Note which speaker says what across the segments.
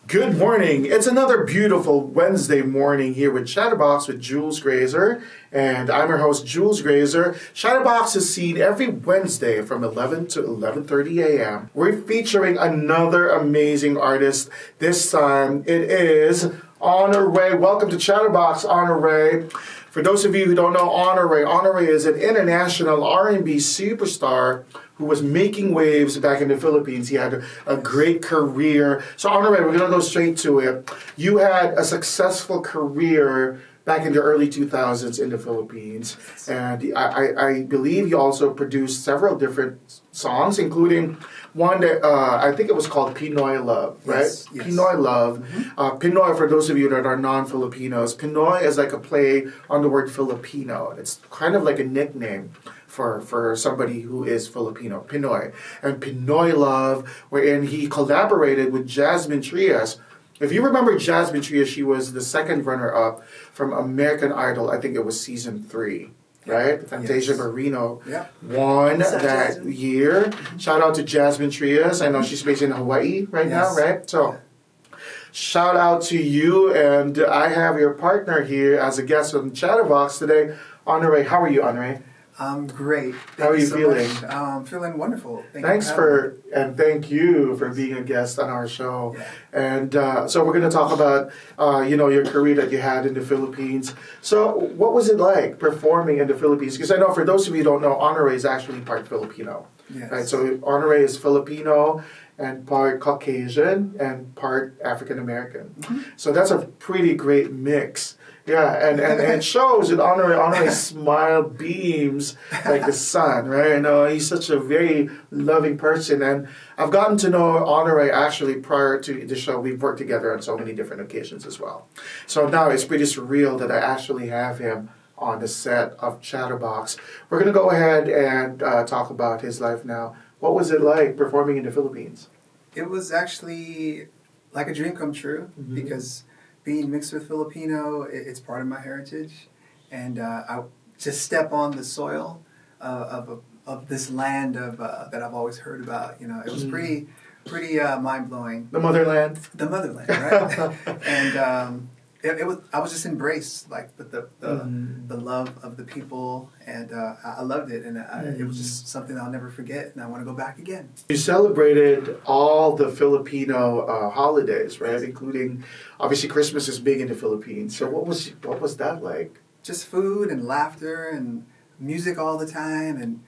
Speaker 1: Good morning. It's another beautiful Wednesday morning here with Chatterbox with Jules Grazer. And I'm your host, Jules Grazer. Chatterbox is seen every Wednesday from 11 to 11:30 a.m. We're featuring another amazing artist. This time it is Honore. Welcome to Chatterbox, Honore. For those of you who don't know Honore is an international R&B superstar who was making waves back in the Philippines. He had a great career. So Honore, we're going to go straight to it. You had a successful career back in the early 2000s in the Philippines. And I believe you also produced several different songs, including one that I think it was called Pinoy Love, right?
Speaker 2: Yes.
Speaker 1: Pinoy Love. Pinoy, for those of you that are non-Filipinos, Pinoy is like a play on the word Filipino. It's kind of like a nickname for somebody who is Filipino, Pinoy. And Pinoy Love, wherein he collaborated with Jasmine Trias. If you remember Jasmine Trias, she was the second runner-up from American Idol. I think it was season 3. Right? Fantasia Barrino won that year. Shout out to Jasmine Trias. I know she's based in Hawaii right now, right? So, shout out to you. And I have your partner here as a guest on Chatterbox today, Honore. How are you, Honore?
Speaker 2: I'm great.
Speaker 1: How are you feeling?
Speaker 2: I'm feeling wonderful.
Speaker 1: Thanks and thank you for being a guest on our show.
Speaker 2: Yeah.
Speaker 1: And so we're going to talk about, your career that you had in the Philippines. So what was it like performing in the Philippines? Because I know for those of you who don't know, Honore is actually part Filipino.
Speaker 2: Yes.
Speaker 1: Right? So Honore is Filipino and part Caucasian and part African American. Mm-hmm. So that's a pretty great mix. Yeah, and it shows that Honore's smile beams like the sun, right? I know he's such a very loving person, and I've gotten to know Honore actually prior to the show. We've worked together on so many different occasions as well. So now it's pretty surreal that I actually have him on the set of Chatterbox. We're going to go ahead and talk about his life now. What was it like performing in the Philippines?
Speaker 2: It was actually like a dream come true because being mixed with Filipino, it's part of my heritage, and I just step on the soil of this land that I've always heard about. You know, it was pretty mind blowing.
Speaker 1: The motherland.
Speaker 2: The motherland, right? And I was just embraced with the love of the people, and I loved it, and it was just something I'll never forget, and I want to go back again.
Speaker 1: You celebrated all the Filipino holidays, right? Including, obviously, Christmas is big in the Philippines. So what was that like?
Speaker 2: Just food and laughter and music all the time, and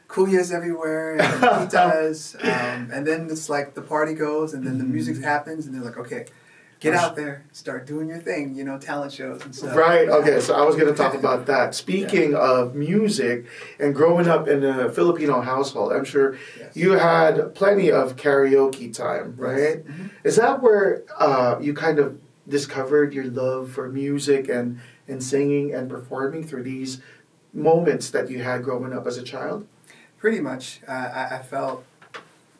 Speaker 2: kuyas everywhere, and pitas, and then it's like the party goes, and then the music happens, and they're like, okay, get out there, start doing your thing, talent shows and stuff.
Speaker 1: Right, okay, so I was going to talk about that. Speaking of music and growing up in a Filipino household, I'm sure you had plenty of karaoke time, right?
Speaker 2: Yes. Mm-hmm.
Speaker 1: Is that where you kind of discovered your love for music and singing and performing through these moments that you had growing up as a child?
Speaker 2: Pretty much. I felt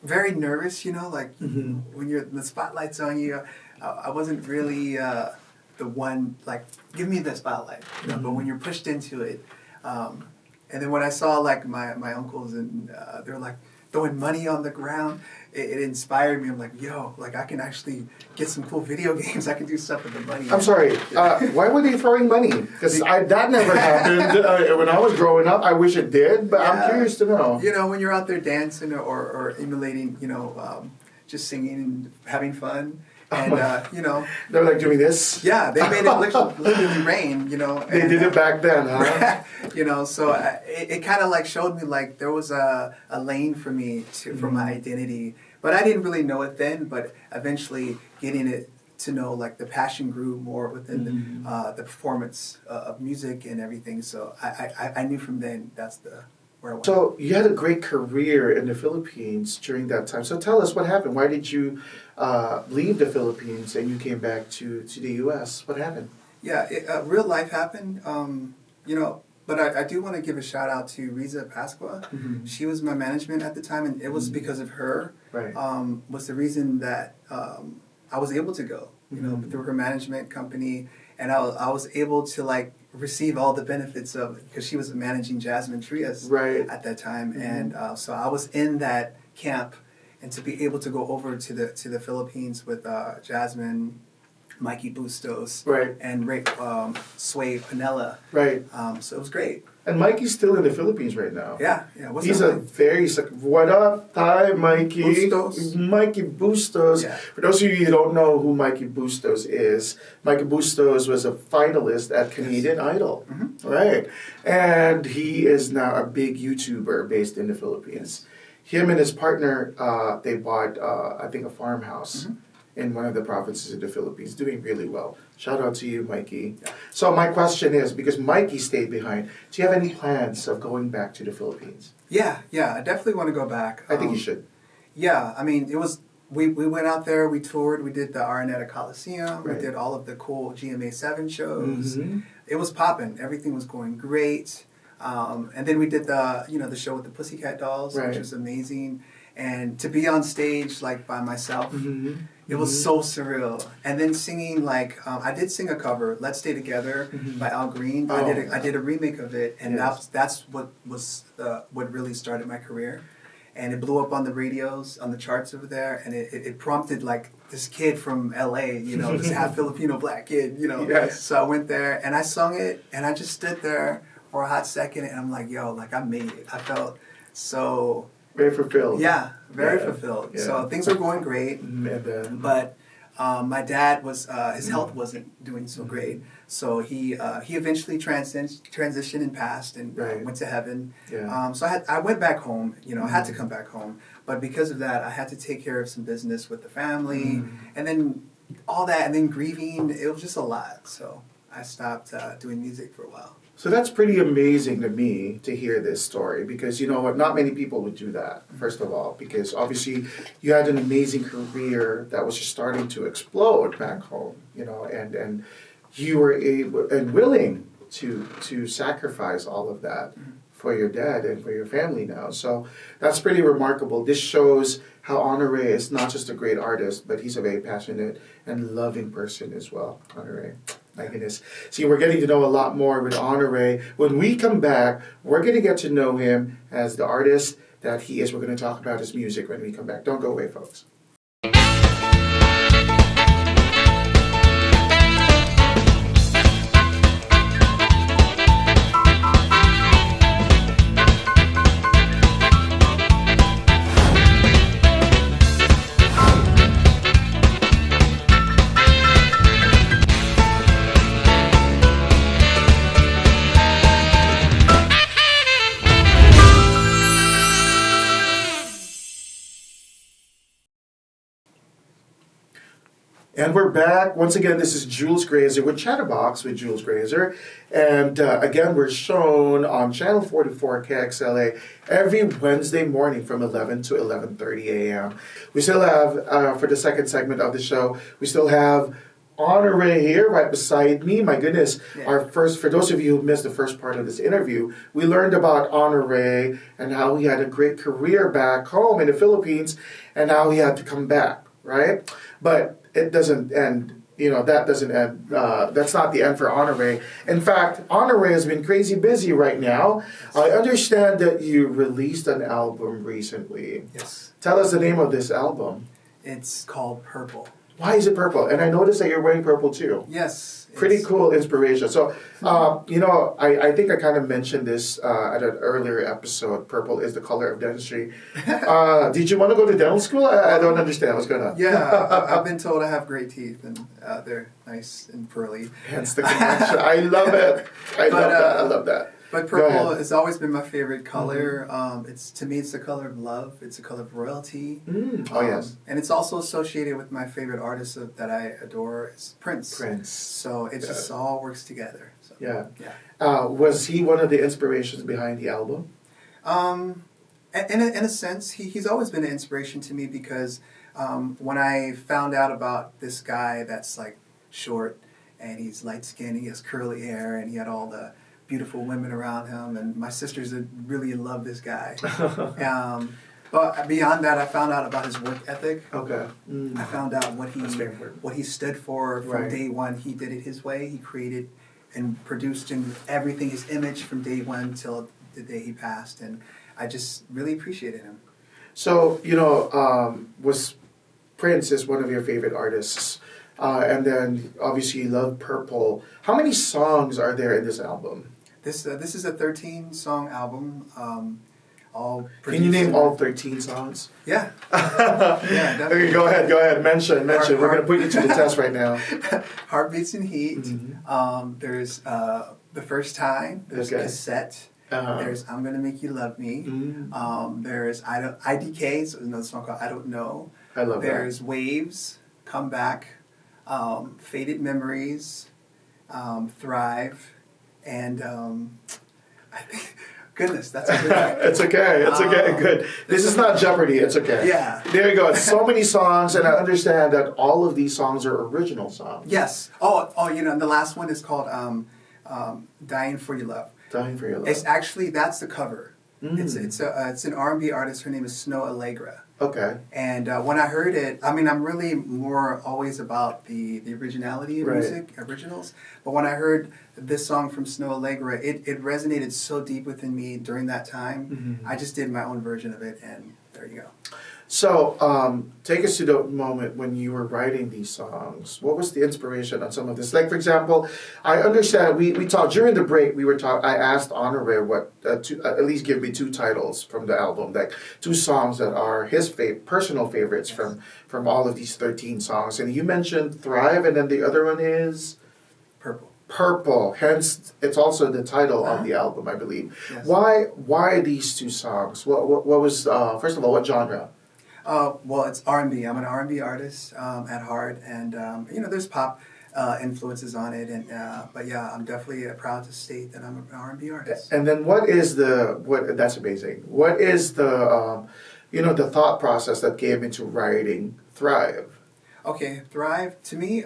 Speaker 2: very nervous, when the spotlight's on you. I wasn't really the one, give me the spotlight, but when you're pushed into it, and then when I saw, my uncles, and they're, throwing money on the ground, it inspired me. I'm like, yo, I can actually get some cool video games. I can do stuff with the money.
Speaker 1: I'm sorry, why were they throwing money? Because that never happened when I was growing up. I wish it did, but I'm curious to know.
Speaker 2: When you're out there dancing or emulating, just singing and having fun. And,
Speaker 1: They're doing this?
Speaker 2: Yeah, they made it literally rain,
Speaker 1: They did it back then, huh?
Speaker 2: So it kind of showed me there was a lane for me for my identity. But I didn't really know it then, but eventually getting it to know the passion grew more within the performance of music and everything. So I knew from then that's where I went.
Speaker 1: So you had a great career in the Philippines during that time. So tell us what happened. Why did you leave the Philippines and you came back to the U.S.? What happened?
Speaker 2: Yeah, real life happened. But I do want to give a shout out to Riza Pasqua.
Speaker 1: Mm-hmm.
Speaker 2: She was my management at the time, and it was because of her.
Speaker 1: Right.
Speaker 2: Was the reason that I was able to go. Through her management company, and I was able to receive all the benefits of, because she was managing Jasmine Trias
Speaker 1: right.
Speaker 2: at that time, and so I was in that camp and to be able to go over to the Philippines with Jasmine, Mikey Bustos,
Speaker 1: Right.
Speaker 2: and Sway Panella.
Speaker 1: Right.
Speaker 2: So it was great.
Speaker 1: And Mikey's still in the Philippines right now.
Speaker 2: Yeah.
Speaker 1: He's a very what up, Ty, Mikey?
Speaker 2: Bustos.
Speaker 1: Mikey Bustos.
Speaker 2: Yeah.
Speaker 1: For those of you who don't know who Mikey Bustos is, Mikey Bustos was a finalist at Canadian Idol, right? And he is now a big YouTuber based in the Philippines. Him and his partner, they bought, I think, a farmhouse in one of the provinces of the Philippines, doing really well. Shout out to you, Mikey.
Speaker 2: Yeah.
Speaker 1: So my question is, because Mikey stayed behind, do you have any plans of going back to the Philippines?
Speaker 2: Yeah, I definitely want to go back.
Speaker 1: I think you should.
Speaker 2: Yeah, I mean, it was, we went out there, we toured, we did the Araneta Coliseum,
Speaker 1: Right.
Speaker 2: we did all of the cool GMA 7 shows.
Speaker 1: Mhm.
Speaker 2: It was popping, everything was going great. And then we did the show with the Pussycat Dolls,
Speaker 1: Right.
Speaker 2: which was amazing. And to be on stage, like, by myself,
Speaker 1: Mhm.
Speaker 2: it was so surreal. And then singing, like, I did sing a cover, Let's Stay Together by Al Green.
Speaker 1: Oh.
Speaker 2: I did a remake of it, and
Speaker 1: Yes.
Speaker 2: that's what was what really started my career. And it blew up on the radios, on the charts over there, and it prompted, like, this kid from LA, this half Filipino black kid,
Speaker 1: Yes.
Speaker 2: So I went there, and I sung it, and I just stood there for a hot second, and I'm like, yo, like, I made it. I felt so...
Speaker 1: Very fulfilled.
Speaker 2: Yeah, very
Speaker 1: Yeah.
Speaker 2: fulfilled.
Speaker 1: Yeah.
Speaker 2: So things were going great,
Speaker 1: And then,
Speaker 2: but my dad was his health wasn't doing so great. So he eventually transitioned and passed and
Speaker 1: Right.
Speaker 2: went to heaven.
Speaker 1: Yeah.
Speaker 2: So I went back home. I had to come back home, but because of that, I had to take care of some business with the family, and then all that, and then grieving. It was just a lot. So I stopped doing music for a while.
Speaker 1: So that's pretty amazing to me to hear this story, because you know what, not many people would do that, first of all, because obviously you had an amazing career that was just starting to explode back home, and you were able and willing to sacrifice all of that for your dad and for your family now. So that's pretty remarkable. This shows how Honore is not just a great artist, but he's a very passionate and loving person as well, Honore. My goodness. See, we're getting to know a lot more with Honore. When we come back, we're going to get to know him as the artist that he is. We're going to talk about his music when we come back. Don't go away, folks. And we're back. Once again, this is Jules Grazer with Chatterbox with Jules Grazer. And again, we're shown on Channel 44 KXLA every Wednesday morning from 11 to 11:30 a.m. We still have, for the second segment of the show, we still have Honore here right beside me. My goodness, for those of you who missed the first part of this interview, we learned about Honore and how he had a great career back home in the Philippines and how he had to come back, right? But it doesn't end, that doesn't end. That's not the end for Honore. In fact, Honore has been crazy busy right now. I understand that you released an album recently.
Speaker 2: Yes.
Speaker 1: Tell us the name of this album.
Speaker 2: It's called Purple.
Speaker 1: Why is it purple? And I noticed that you're wearing purple too.
Speaker 2: Yes.
Speaker 1: Pretty cool inspiration. So, I think I kind of mentioned this at an earlier episode. Purple is the color of dentistry. Did you want to go to dental school? I don't understand what's going on.
Speaker 2: Yeah, I've been told I have great teeth, and they're nice and pearly.
Speaker 1: Hence the connection. I love it. I love that.
Speaker 2: But purple has always been my favorite color. To me, it's the color of love. It's the color of royalty.
Speaker 1: Oh, yes.
Speaker 2: And it's also associated with my favorite artist that I adore, is Prince. So it just all works together. So,
Speaker 1: yeah.
Speaker 2: Yeah.
Speaker 1: Was he one of the inspirations behind the album?
Speaker 2: In a sense, he's always been an inspiration to me, because when I found out about this guy that's like short and he's light skinned, he has curly hair, and he had all the beautiful women around him, and my sisters really love this guy. But beyond that, I found out about his work ethic.
Speaker 1: Okay.
Speaker 2: I found out what he stood for from
Speaker 1: Right.
Speaker 2: day one. He did it his way. He created and produced and everything, his image from day one till the day he passed, and I just really appreciated him.
Speaker 1: So, was Prince is one of your favorite artists. And then obviously you love Purple. How many songs are there in this album?
Speaker 2: This is a 13-song album. All
Speaker 1: Can you name all 13 songs?
Speaker 2: Yeah. Yeah, definitely.
Speaker 1: Okay, go ahead. Mention. We're going to put you to the test right now.
Speaker 2: Heartbeats and Heat.
Speaker 1: Mm-hmm.
Speaker 2: There's The First Time. There's Cassette.
Speaker 1: Uh-huh.
Speaker 2: There's I'm Gonna Make You Love Me. There's IDK, so there's another song called I Don't Know.
Speaker 1: I love that.
Speaker 2: There's Waves, Come Back, Faded Memories, Thrive, and I think, goodness, that's a good one.
Speaker 1: It's okay, good. This is not Jeopardy, it's okay.
Speaker 2: Yeah.
Speaker 1: There you go, it's so many songs, and I understand that all of these songs are original songs.
Speaker 2: Yes. Oh, and the last one is called Dying for Your Love.
Speaker 1: Dying for Your Love.
Speaker 2: It's actually, that's the cover. It's an R&B artist, her name is Snow Allegra.
Speaker 1: Okay.
Speaker 2: And when I heard it, I mean, I'm really more always about the originality of music, originals. But when I heard this song from Snow Allegra, it resonated so deep within me during that time. I just did my own version of it, and there you go.
Speaker 1: So, take us to the moment when you were writing these songs. What was the inspiration on some of this? Like, for example, I understand we talked during the break. I asked Honore what at least give me 2 titles from the album, like 2 songs that are his personal favorites from all of these 13 songs. And you mentioned Thrive, and then the other one is
Speaker 2: Purple.
Speaker 1: Purple. Hence, it's also the title of the album, I believe.
Speaker 2: Yes.
Speaker 1: Why these 2 songs? What was first of all, what genre?
Speaker 2: Well, it's R&B. I'm an R&B artist at heart, and there's pop influences on it, and but yeah, I'm definitely proud to state that I'm an R&B artist.
Speaker 1: And then that's amazing. What is the the thought process that came into writing Thrive?
Speaker 2: Okay, Thrive, to me,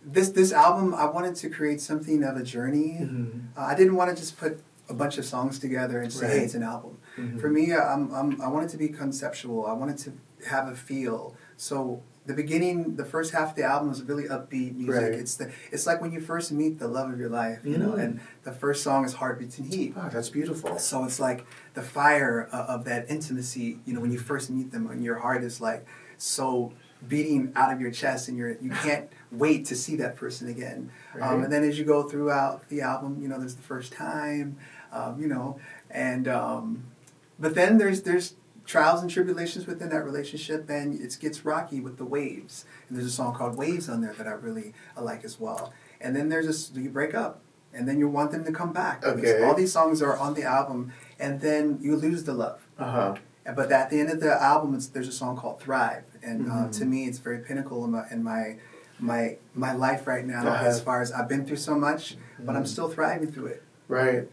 Speaker 2: this album, I wanted to create something of a journey. I didn't want to just put a bunch of songs together and say, hey, it's an album. For me, I wanted to be conceptual. I wanted to have a feel. So the first half of the album was really upbeat music. It's like when you first meet the love of your life, and the first song is Heartbeats and Heat.
Speaker 1: Oh, that's beautiful.
Speaker 2: So it's like the fire of that intimacy, when you first meet them, and your heart is like so beating out of your chest, and you can't wait to see that person again. And then as you go throughout the album, there's The First Time, but then there's trials and tribulations within that relationship, and it gets rocky with the waves. And there's a song called Waves on there that I really like as well. And then you break up, and then you want them to come back.
Speaker 1: Okay.
Speaker 2: All these songs are on the album, and then you lose the love. But at the end of the album, there's a song called Thrive, and to me, it's very pinnacle in my life right now. As far as I've been through so much, but I'm still thriving through it.
Speaker 1: Right.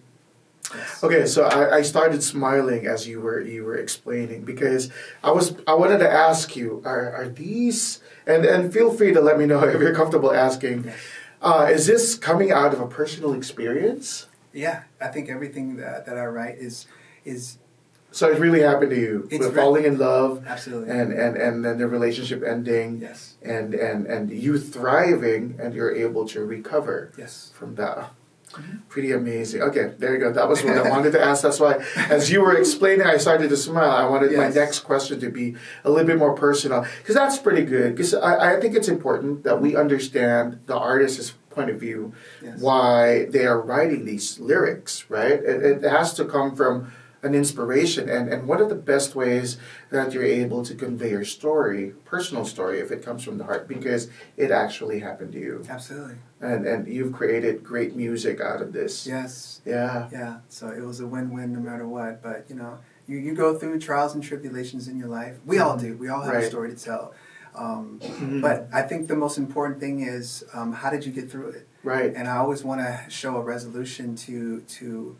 Speaker 2: Yes.
Speaker 1: Okay, so I started smiling as you were explaining, because I wanted to ask you, are these, and feel free to let me know if you're comfortable asking, is this coming out of a personal experience?
Speaker 2: Yeah, I think everything that I write is.
Speaker 1: So it really happened to you, with falling in love,
Speaker 2: absolutely,
Speaker 1: and then the relationship ending,
Speaker 2: yes,
Speaker 1: and you thriving, and you're able to recover,
Speaker 2: yes,
Speaker 1: from that. Pretty amazing. Okay, there you go. That was what I wanted to ask. That's why, as you were explaining, I started to smile. I wanted my next question to be a little bit more personal, because that's pretty good. Because I think it's important that we understand the artist's point of view, why they are writing these lyrics, right? It has to come from an inspiration, and one of the best ways that you're able to convey your story, personal story, if it comes from the heart, because it actually happened to you.
Speaker 2: Absolutely.
Speaker 1: And you've created great music out of this.
Speaker 2: Yes.
Speaker 1: Yeah.
Speaker 2: So it was a win-win no matter what. But you go through trials and tribulations in your life. We all do. We all have a story to tell. But I think the most important thing is how did you get through it?
Speaker 1: Right.
Speaker 2: And I always want to show a resolution to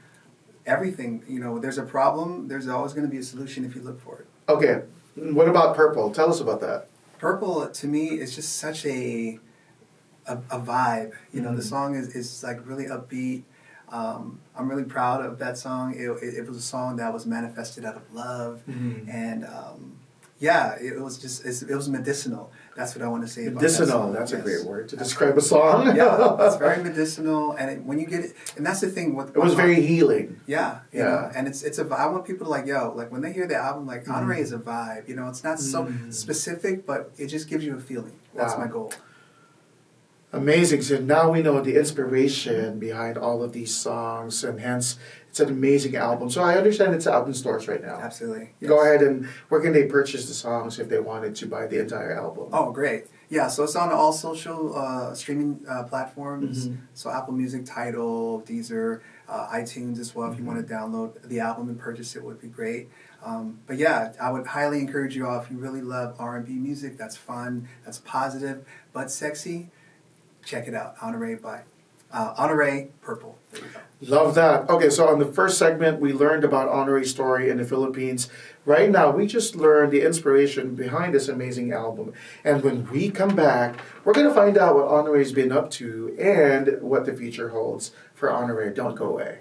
Speaker 2: everything. There's a problem. There's always going to be a solution if you look for it.
Speaker 1: Okay. What about Purple? Tell us about that.
Speaker 2: Purple, to me, is just such a vibe. The song is like really upbeat. I'm really proud of that song. It was a song that was manifested out of love, and Yeah, it was just it was medicinal. That's what I want to say about that
Speaker 1: Medicinal,
Speaker 2: song.
Speaker 1: that's a
Speaker 2: Yes.
Speaker 1: great word to describe a song.
Speaker 2: Yeah, it's very medicinal, and when you get it, and that's the thing with
Speaker 1: It was very healing.
Speaker 2: yeah, you
Speaker 1: Yeah.
Speaker 2: know, and it's a I want people to like like when they hear the album, like Honore is a vibe. You know, it's not so specific, but it just gives you a feeling. That's
Speaker 1: Wow.
Speaker 2: my goal.
Speaker 1: Amazing. So now we know the inspiration behind all of these songs, and hence it's an amazing album. So I understand it's out in stores right now.
Speaker 2: Absolutely.
Speaker 1: Go
Speaker 2: yes.
Speaker 1: ahead, and where can they purchase the songs if they wanted to buy the entire album?
Speaker 2: Oh, great. Yeah, so it's on all social streaming platforms.
Speaker 1: Mhm.
Speaker 2: So Apple Music, Tidal, Deezer, iTunes as well. If you want to download the album and purchase it, would be great. But yeah, I would highly encourage you all if you really love R&B music. That's fun. That's positive, but sexy. Check it out. Honore by Honore Purple. There you go.
Speaker 1: Love that. Okay, so on the first segment, we learned about Honore's story in the Philippines. Right now, we just learned the inspiration behind this amazing album. And when we come back, we're going to find out what Honore's been up to and what the future holds for Honore. Don't go away.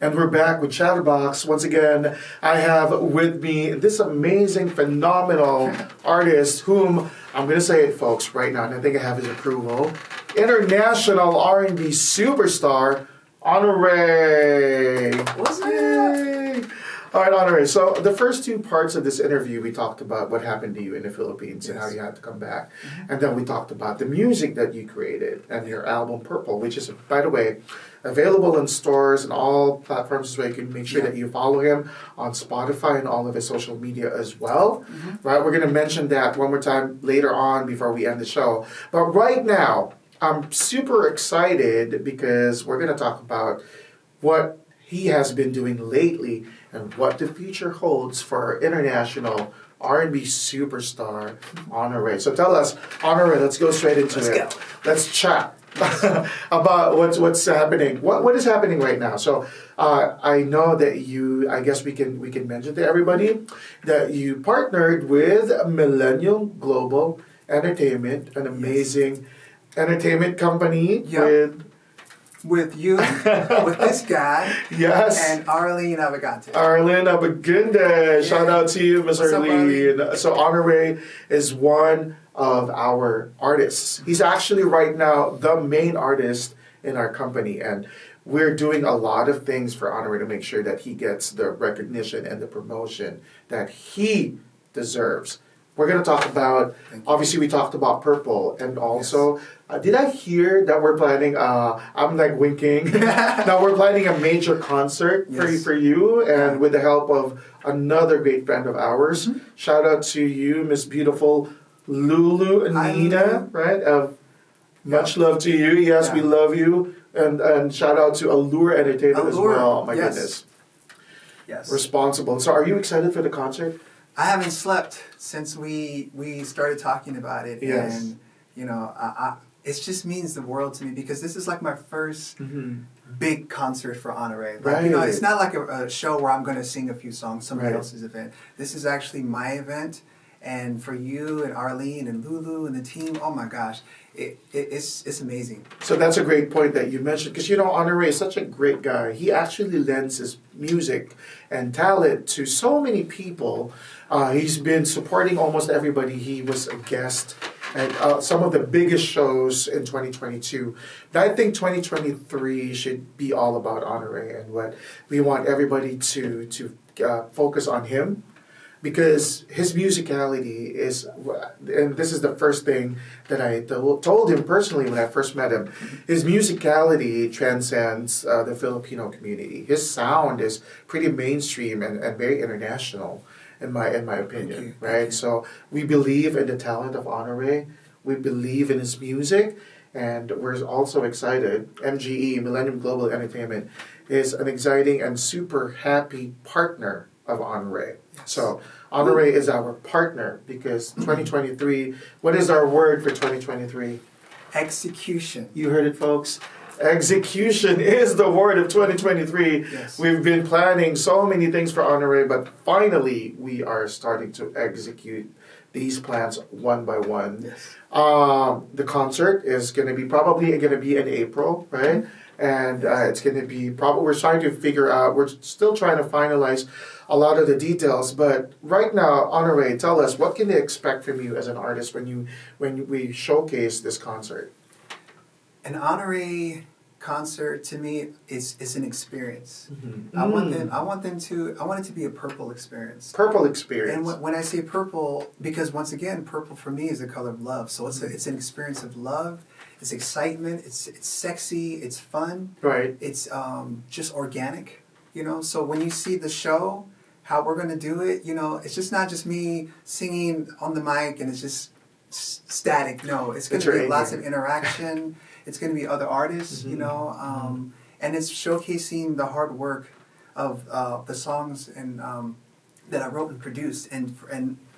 Speaker 1: And we're back with Chatterbox. Once again, I have with me this amazing, phenomenal artist whom, I'm going to say it, folks, right now, and I think I have his approval. International R&B superstar, Honore.
Speaker 2: What's up?
Speaker 1: Yay! All right, Honore. So the first two parts of this interview, we talked about what happened to you in the Philippines and how you had to come back. And then we talked about the music that you created and your album Purple, which is, by the way, available in stores and all platforms, so you can make sure that you follow him on Spotify and all of his social media as well. Right? We're going to mention that one more time later on before we end the show. But right now, I'm super excited because we're going to talk about what he has been doing lately and what the future holds for our international R&B superstar, Honore. So tell us, Honore, let's go straight into
Speaker 2: Let's
Speaker 1: it.
Speaker 2: go.
Speaker 1: Let's chat about what's happening. What is happening right now? So I know that you, I guess we can mention to everybody that you partnered with Millennium Global Entertainment, an amazing entertainment company
Speaker 2: With you, with this guy,
Speaker 1: Yes.
Speaker 2: and Arlene Navigante.
Speaker 1: Arlene Abagunda. Shout out to you, Miss
Speaker 2: What's up,
Speaker 1: Arlene. So Honore is one of our artists. He's actually right now the main artist in our company, and we're doing a lot of things for Honore to make sure that he gets the recognition and the promotion that he deserves. We're going to talk about, obviously we talked about Purple, and also, did I hear that we're planning, I'm like winking, now we're planning a major concert for you, and with the help of another great friend of ours. Shout out to you, Miss Beautiful Lulu Nina, right? Much love to you. Yes, we love you. And shout out to Allure Entertainment as well. My goodness.
Speaker 2: Yes.
Speaker 1: Responsible. So are you excited for the concert?
Speaker 2: I haven't slept since we started talking about it, and you know, it just means the world to me because this is like my first big concert for Honore. Like, you know, it's not like a show where I'm going to sing a few songs, somebody else's event. This is actually my event, and for you and Arlene and Lulu and the team, oh my gosh, it's amazing.
Speaker 1: So that's a great point that you mentioned because, you know, Honore is such a great guy. He actually lends his music and talent to so many people. He's been supporting almost everybody. He was a guest at some of the biggest shows in 2022. But I think 2023 should be all about Honore, and what we want everybody to focus on him. Because his musicality is, and this is the first thing that I told him personally when I first met him, his musicality transcends the Filipino community. His sound is pretty mainstream and very international, in my opinion, right? So we believe in the talent of Honore. We believe in his music, and we're also excited. MGE, Millennium Global Entertainment, is an exciting and super happy partner of Honore. So Honore is our partner because 2023, what is our word for 2023?
Speaker 2: Execution.
Speaker 1: You heard it, folks. Execution is the word of 2023.
Speaker 2: Yes.
Speaker 1: We've been planning so many things for Honore, but finally we are starting to execute these plans one by one.
Speaker 2: Yes.
Speaker 1: The concert is probably going to be in April, right? And it's going to be probably, we're trying to figure out, we're still trying to finalize a lot of the details, but right now, Honore, tell us, what can they expect from you as an artist when we showcase this concert?
Speaker 2: An Honore concert to me is an experience.
Speaker 1: Mm-hmm.
Speaker 2: I want it to be a purple experience.
Speaker 1: Purple experience.
Speaker 2: And when I say purple, because once again, purple for me is the color of love. So it's an experience of love. It's excitement. It's sexy. It's fun.
Speaker 1: Right.
Speaker 2: It's just organic. So when you see the show, how we're gonna do it, it's just not just me singing on the mic and it's just static. No, it's gonna be lots of interaction. It's going to be other artists, and it's showcasing the hard work of the songs and that I wrote and produced, and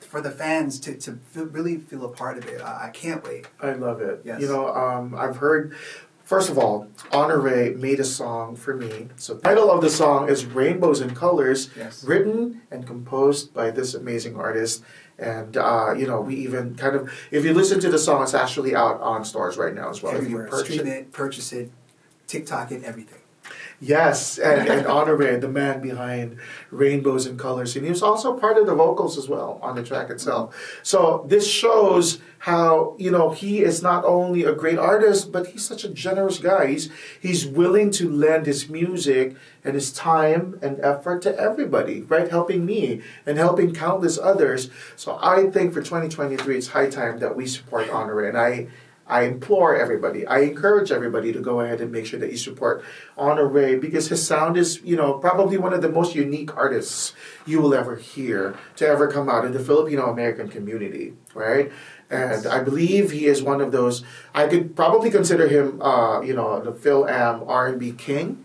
Speaker 2: for the fans to really feel a part of it. I can't wait.
Speaker 1: I love it.
Speaker 2: Yes.
Speaker 1: I've heard. First of all, Honore made a song for me. So the title of the song is Rainbows and Colors, written and composed by this amazing artist. And, we even kind of, if you listen to the song, it's actually out on stores right now as well.
Speaker 2: Everywhere.
Speaker 1: If you
Speaker 2: Stream it, purchase it, TikTok it, everything.
Speaker 1: Yes, and Honore, the man behind Rainbows and Colors. And he was also part of the vocals as well on the track itself. So this shows how, he is not only a great artist, but he's such a generous guy. He's willing to lend his music and his time and effort to everybody, right? Helping me and helping countless others. So I think for 2023, it's high time that we support Honore. And I implore everybody, I encourage everybody to go ahead and make sure that you support Honore because his sound is, probably one of the most unique artists you will ever hear to ever come out in the Filipino-American community, right? And I believe he is one of those, I could probably consider him, the Phil-Am R&B king,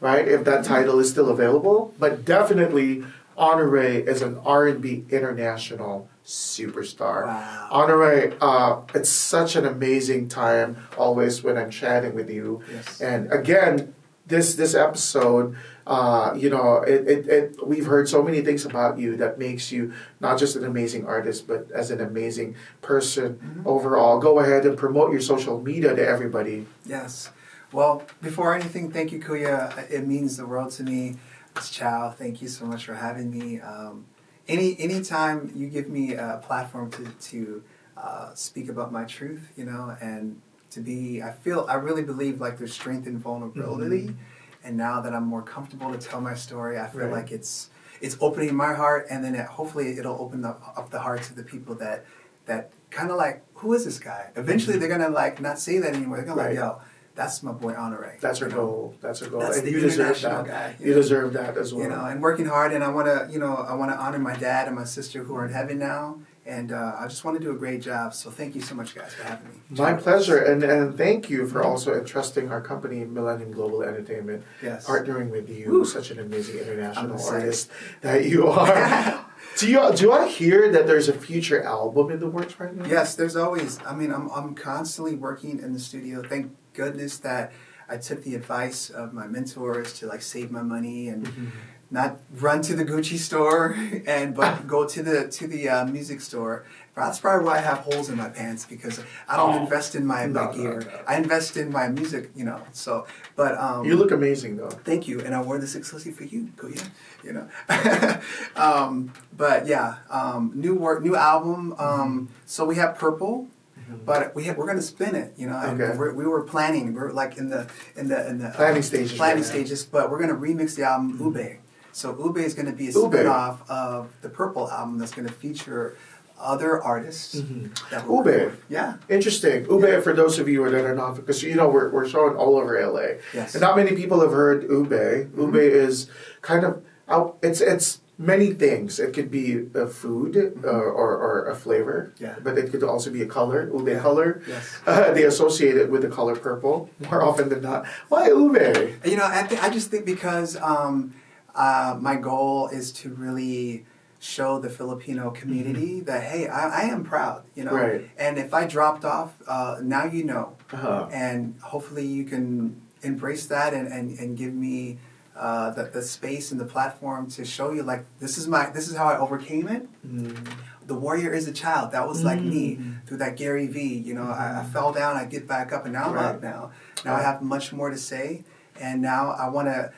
Speaker 1: right? If that title is still available. But definitely, Honore is an R&B international superstar.
Speaker 2: Wow.
Speaker 1: Honore, it's such an amazing time always when I'm chatting with you.
Speaker 2: Yes.
Speaker 1: And again, this episode, we've heard so many things about you that makes you not just an amazing artist, but as an amazing person overall. Go ahead and promote your social media to everybody.
Speaker 2: Yes. Well, before anything, thank you, Kuya. It means the world to me. It's Chow. Thank you so much for having me. Anytime you give me a platform to speak about my truth, and I really believe like there's strength in vulnerability. And now that I'm more comfortable to tell my story, I feel like it's opening my heart, and then hopefully it'll open up the hearts of the people that kind of like, who is this guy? Eventually they're gonna like not say that anymore. They're gonna like, yo, that's my boy Honore.
Speaker 1: That's our goal. That's our goal.
Speaker 2: That's
Speaker 1: and
Speaker 2: the
Speaker 1: you deserve
Speaker 2: international
Speaker 1: that.
Speaker 2: guy.
Speaker 1: You deserve that as well.
Speaker 2: And working hard, and I wanna honor my dad and my sister who are in heaven now. And I just want to do a great job. So thank you so much, guys, for having me.
Speaker 1: My pleasure. And thank you for also entrusting our company, Millennium Global Entertainment, partnering with you, such an amazing international artist that you are. Do I hear that there's a future album in the works right now?
Speaker 2: Yes, there's always. I'm constantly working in the studio. Thank goodness that I took the advice of my mentors to like save my money and not run to the Gucci store but go to the music store. That's probably why I have holes in my pants, because I don't invest in my gear. No. I invest in my music, So, but
Speaker 1: you look amazing though.
Speaker 2: Thank you, and I wore this exclusively for you, Kuya. But yeah, new album. So we have Purple. But we're going to spin it, And we were planning. We're like in the
Speaker 1: planning stages.
Speaker 2: Planning stages, but we're going to remix the album Ube. So Ube is going to be a spin-off of the Purple album that's going to feature other artists.
Speaker 1: Ube.
Speaker 2: Yeah.
Speaker 1: Interesting. Ube, for those of you that are not, because we're showing all over LA.
Speaker 2: Yes.
Speaker 1: And not many people have heard Ube. Ube is kind of it's many things. It could be a food or a flavor, but it could also be a color, ube color.
Speaker 2: Yes.
Speaker 1: They associate it with the color purple more often than not. Why ube?
Speaker 2: I just think because my goal is to really show the Filipino community that, hey, I am proud, you know.
Speaker 1: Right.
Speaker 2: And if I dropped off, now you know.
Speaker 1: Uh-huh.
Speaker 2: And hopefully you can embrace that and give me the space and the platform to show you, like, this is how I overcame it. The warrior is a child. That was like me through that Gary V. You know, I fell down, I get back up, and now I'm up now. Now I have much more to say. And now I want to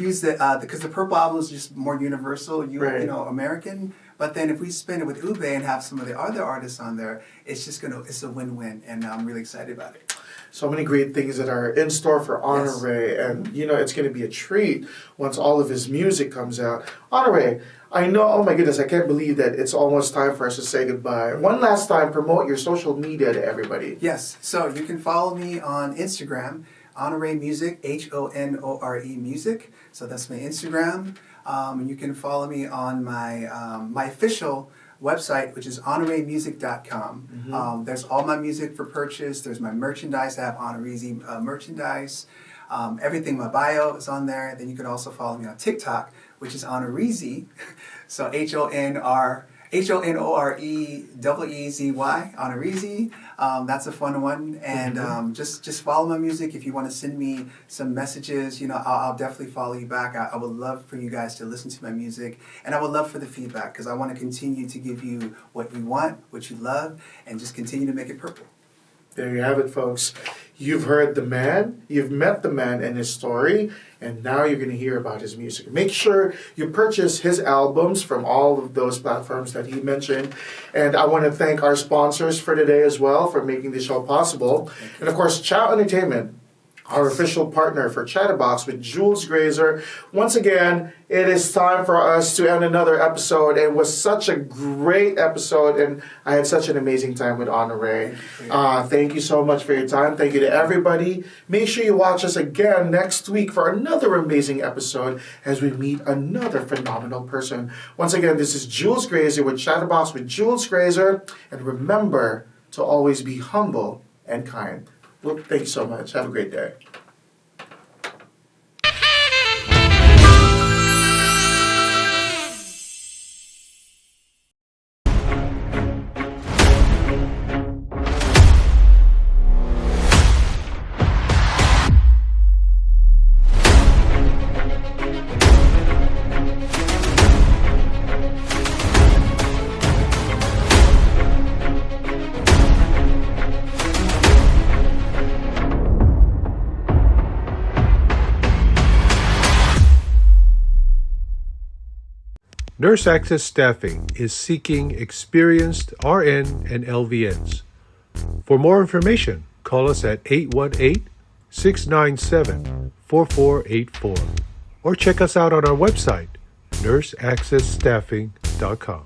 Speaker 2: use because the Purple Album is just more universal, you know, American. But then if we spin it with Ube and have some of the other artists on there, it's a win-win, and I'm really excited about it.
Speaker 1: So many great things that are in store for Honore, and you know it's going to be a treat once all of his music comes out. Honore, I know, oh my goodness, I can't believe that it's almost time for us to say goodbye. One last time, promote your social media to everybody.
Speaker 2: Yes, so you can follow me on Instagram, Honore Music, Honore Music. So that's my Instagram. And you can follow me on my official website, which is honoremusic.com. There's all my music for purchase. There's my merchandise. I have Honoreezy merchandise. Everything, my bio is on there. Then you can also follow me on TikTok, which is Honoreezy. So HONOREEZY, Honoreezy. That's a fun one. And just follow my music. If you want to send me some messages, you know, I'll definitely follow you back. I would love for you guys to listen to my music. And I would love for the feedback, because I want to continue to give you what you want, what you love, and just continue to make it purple.
Speaker 1: There you have it, folks. You've heard the man, you've met the man and his story, and now you're going to hear about his music. Make sure you purchase his albums from all of those platforms that he mentioned. And I want to thank our sponsors for today as well for making this show possible. And of course, Chow Entertainment, our official partner for Chatterbox with Jules Grazer. Once again, it is time for us to end another episode. It was such a great episode, and I had such an amazing time with Honore. Thank you so much for your time. Thank you to everybody. Make sure you watch us again next week for another amazing episode as we meet another phenomenal person. Once again, this is Jules Grazer with Chatterbox with Jules Grazer. And remember to always be humble and kind. Well, thank you so much. Have a great day.
Speaker 3: Nurse Access Staffing is seeking experienced RN and LVNs. For more information, call us at 818-697-4484 or check us out on our website, nurseaccessstaffing.com.